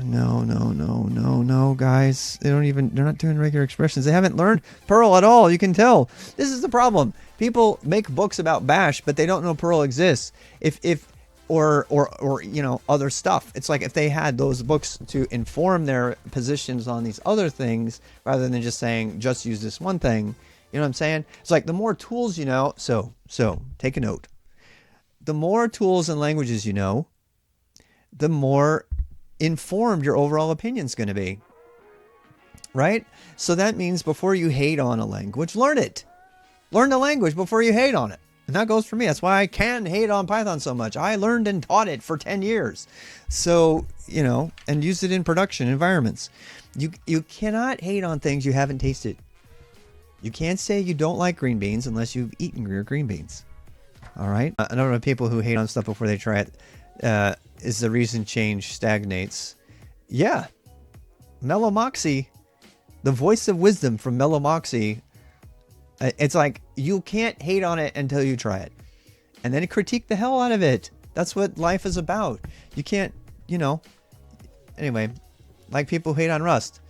No, guys. They're not doing regular expressions. They haven't learned Perl at all. You can tell. This is the problem. People make books about Bash, but they don't know Perl exists. Or other stuff. It's like if they had those books to inform their positions on these other things, rather than just saying, just use this one thing. You know what I'm saying? It's like the more tools you know, so take a note. The more tools and languages you know, the more informed your overall opinion is going to be. Right? So that means before you hate on a language, learn it. Learn the language before you hate on it. And that goes for me. That's why I can hate on Python so much. I learned and taught it for 10 years. So, and used it in production environments. You cannot hate on things you haven't tasted. You can't say you don't like green beans unless you've eaten your green beans. All right? I don't know people who hate on stuff before they try it. Is the reason change stagnates? Yeah. Mellow Moxie, the voice of wisdom from Mellow Moxie. It's like you can't hate on it until you try it, and then critique the hell out of it. That's what life is about. You can't, Anyway, like people who hate on Rust.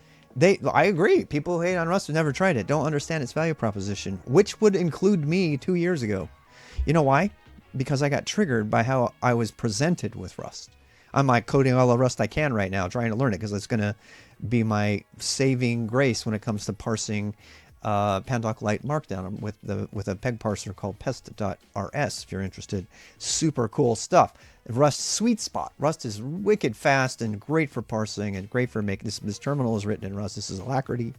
I agree. People who hate on Rust who never tried it don't understand its value proposition, which would include me 2 years ago. You know why? Because I got triggered by how I was presented with Rust. I'm like coding all the Rust I can right now, trying to learn it because it's going to be my saving grace when it comes to parsing Pandoc Lite Markdown with a peg parser called pest.rs if you're interested. Super cool stuff. Rust sweet spot. Rust is wicked fast and great for parsing and great for making this terminal is written in Rust. This is Alacrity.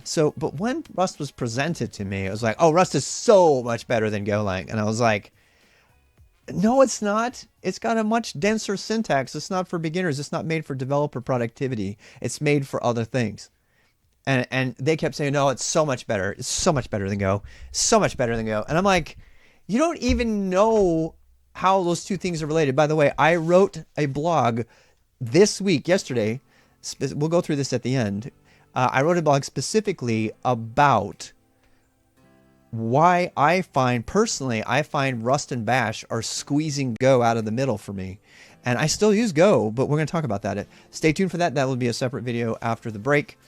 So, but when Rust was presented to me, it was like, oh, Rust is so much better than Golang. And I was like, no, it's not. It's got a much denser syntax. It's not for beginners. It's not made for developer productivity. It's made for other things. And they kept saying, no, it's so much better. It's so much better than Go. So much better than Go. And I'm like, you don't even know how those two things are related. By the way, I wrote a blog this week, yesterday. We'll go through this at the end. I wrote a blog specifically about why I find Rust and Bash are squeezing Go out of the middle for me. And I still use Go, but we're going to talk about that. Stay tuned for that. That will be a separate video after the break.